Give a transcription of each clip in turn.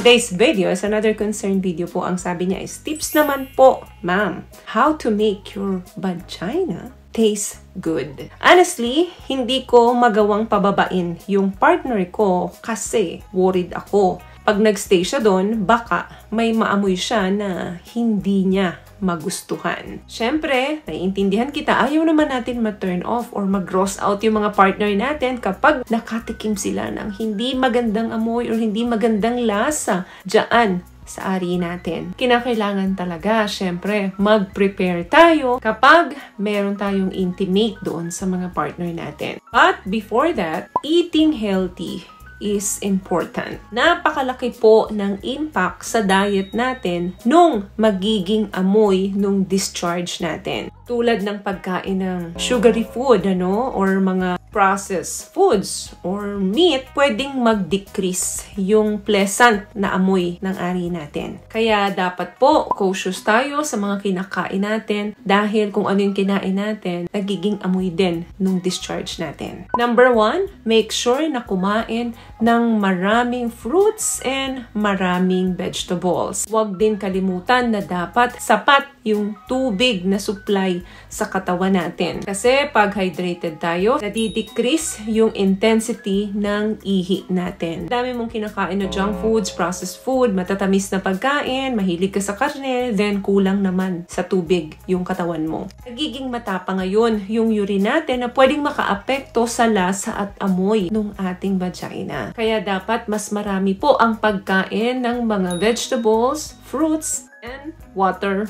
today's video is another concern video po. Ang sabi niya is tips naman po, ma'am. How to make your vagina taste good. Honestly, hindi ko magawang pababain yung partner ko kasi worried ako. Pag nagstay siya doon, baka may maamoy siya na hindi niya magustuhan. Siyempre, naiintindihan kita, ayaw naman natin ma-turn off or mag-gross out yung mga partner natin kapag nakatikim sila ng hindi magandang amoy or hindi magandang lasa dyan sa ari natin. Kinakailangan talaga, syempre, mag-prepare tayo kapag meron tayong intimate doon sa mga partner natin. But before that, eating healthy is important. Napakalaki po ng impact sa diet natin nung magiging amoy nung discharge natin. Tulad ng pagkain ng sugary food, or mga processed foods or meat, pwedeng mag-decrease yung pleasant na amoy ng ari natin. Kaya dapat po cautious tayo sa mga kinakain natin dahil kung ano yung kinain natin, nagiging amoy din nung discharge natin. Number 1, make sure na kumain ng maraming fruits and maraming vegetables. Huwag din kalimutan na dapat sapat yung tubig na supply sa katawan natin. Kasi pag hydrated tayo, nadidecrease yung intensity ng ihi natin. Dami mong kinakain na junk foods, processed food, matatamis na pagkain, mahilig ka sa karne, then kulang naman sa tubig yung katawan mo. Nagiging matapa ngayon yung urine natin na pwedeng makaapekto sa lasa at amoy ng ating vagina. Kaya dapat mas marami po ang pagkain ng mga vegetables, fruits, and water.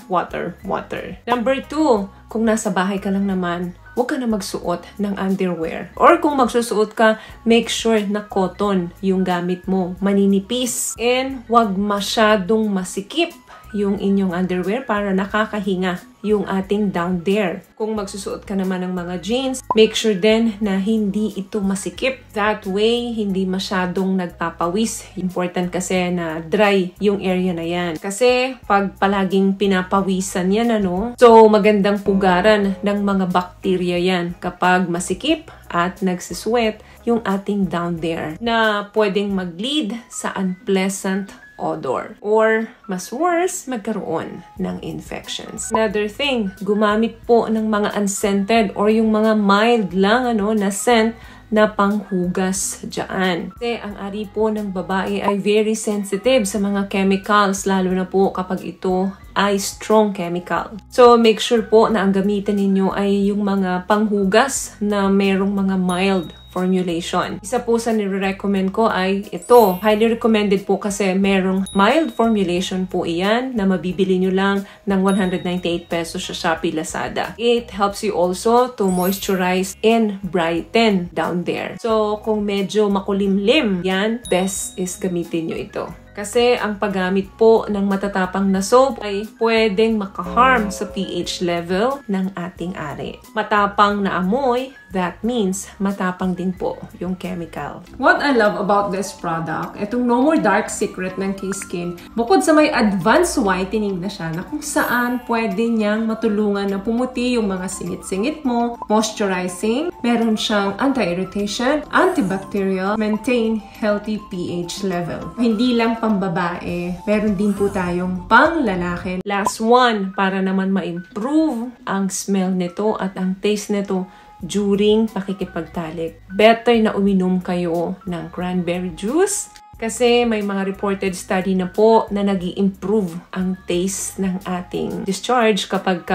Number 2, kung nasa bahay ka lang naman, huwag ka na magsuot ng underwear. Or kung magsusuot ka, make sure na cotton yung gamit mo. Maninipis. And huwag masyadong masikip yung inyong underwear para nakakahinga yung ating down there. Kung magsusuot ka naman ng mga jeans, make sure din na hindi ito masikip. That way, hindi masyadong nagpapawis. Important kasi na dry yung area na yan. Kasi pag palaging pinapawisan yan, so magandang pugaran ng mga bakterya yan kapag masikip at nagsisweat yung ating down there na pwedeng mag-lead sa unpleasant odor. Or, mas worse, magkaroon ng infections. Another thing, gumamit po ng mga unscented or yung mga mild lang na scent na panghugas dyan. Kasi ang ari po ng babae ay very sensitive sa mga chemicals, lalo na po kapag ito ay strong chemical. So, make sure po na ang gamitin ninyo ay yung mga panghugas na merong mga mild formulation. Isa po sa nire-recommend ko ay ito. Highly recommended po kasi merong mild formulation po iyan na mabibili nyo lang ng 198 pesos sa Shopee, Lazada. It helps you also to moisturize and brighten down there. So, kung medyo makulimlim yan, best is gamitin nyo ito. Kasi ang paggamit po ng matatapang na soap ay pwedeng makaharm sa pH level ng ating ari. Matapang na amoy, that means matapang din po yung chemical. What I love about this product, itong No More Dark Secret ng K-Skin, bukod sa may advanced whitening na siya na kung saan pwede niyang matulungan na pumuti yung mga singit-singit mo, moisturizing, meron siyang anti-irritation, antibacterial, maintain healthy pH level. Hindi lang pambabae, meron din po tayong pang lalaki. Last one, para naman ma-improve ang smell nito at ang taste nito during pakikipagtalik. Better na uminom kayo ng cranberry juice kasi may mga reported study na po na nag-i-improve ang taste ng ating discharge kapag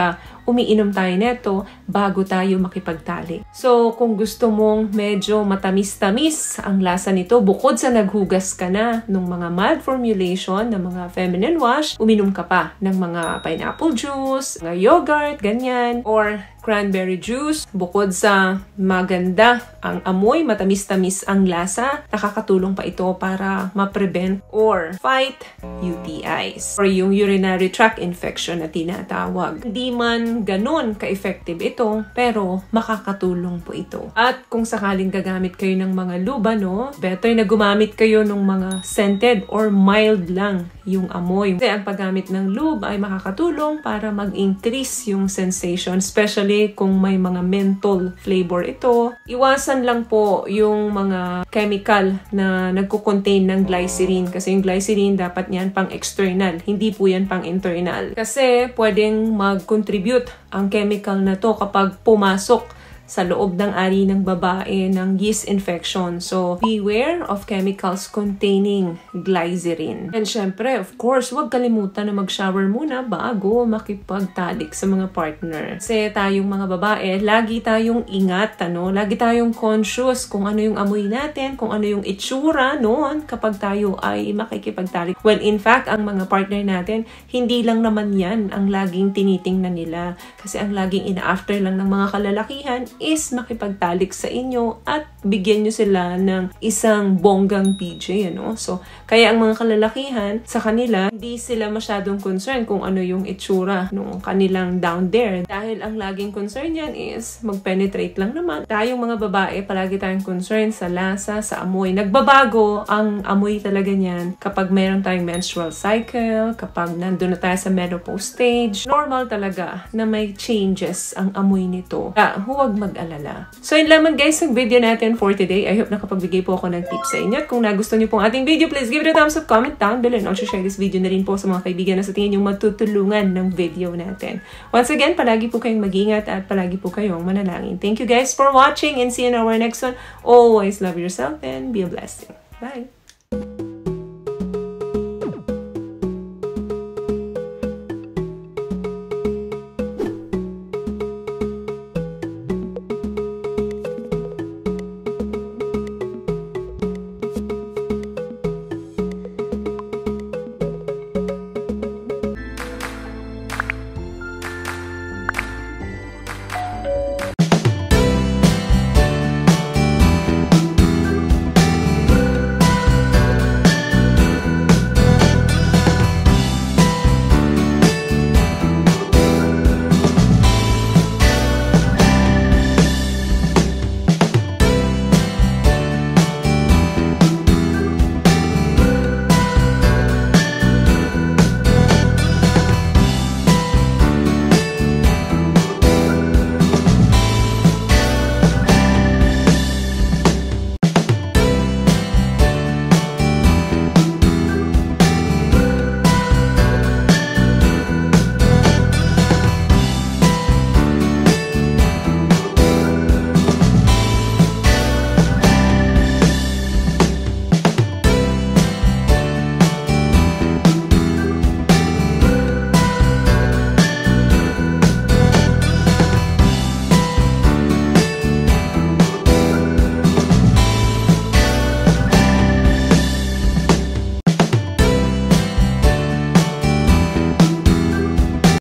umiinom tayo neto bago tayo makipagtalik. So, kung gusto mong medyo matamis-tamis ang lasa nito, bukod sa naghugas ka na ng mga mild formulation ng mga feminine wash, uminom ka pa ng mga pineapple juice, mga yogurt, ganyan, or cranberry juice. Bukod sa maganda ang amoy, matamis-tamis ang lasa, nakakatulong pa ito para ma-prevent or fight UTIs or yung urinary tract infection na tinatawag. Hindi man lang ganun ka-effective ito, pero makakatulong po ito. At kung sakaling gagamit kayo ng mga luba, no, better na gumamit kayo ng mga scented or mild lang yung amoy. Kasi ang paggamit ng lube ay makakatulong para mag-increase yung sensation, especially kung may mga menthol flavor ito. Iwasan lang po yung mga chemical na nagko-contain ng glycerin, kasi yung glycerin dapat niyan pang external, hindi po yan pang internal. Kasi pwedeng mag-contribute ang chemical na to kapag pumasok sa loob ng ari ng babae ng yeast infection. So, beware of chemicals containing glycerin. And syempre, of course, huwag kalimutan na mag-shower muna bago makipagtalik sa mga partner. Kasi tayong mga babae, lagi tayong ingat, lagi tayong conscious kung ano yung amoy natin, kung ano yung itsura noon kapag tayo ay makikipagtalik. Well, in fact, ang mga partner natin, hindi lang naman yan ang laging tinitingnan nila. Kasi ang laging ina-after lang ng mga kalalakihan is makipagtalik sa inyo at bigyan nyo sila ng isang bonggang PJ, So, kaya ang mga kalalakihan, sa kanila, hindi sila masyadong concerned kung ano yung itsura ng kanilang down there. Dahil ang laging concern yan is mag-penetrate lang naman. Tayong mga babae, palagi tayong concerned sa lasa, sa amoy. Nagbabago ang amoy talaga niyan kapag meron tayong menstrual cycle, kapag nandun na tayo sa menopause stage. Normal talaga na may changes ang amoy nito. Huwag mag-alala. So, yun lamang guys ang video natin for today. I hope nakapagbigay po ako ng tips sa inyo. At kung nagustuhan niyo pong ating video, please give it a thumbs up, comment down below, and also share this video na rin po sa mga kaibigan na sa tingin yung matutulungan ng video natin. Once again, palagi po kayong mag-ingat at palagi po kayong manalangin. Thank you guys for watching and see you in our next one. Always love yourself and be a blessing. Bye!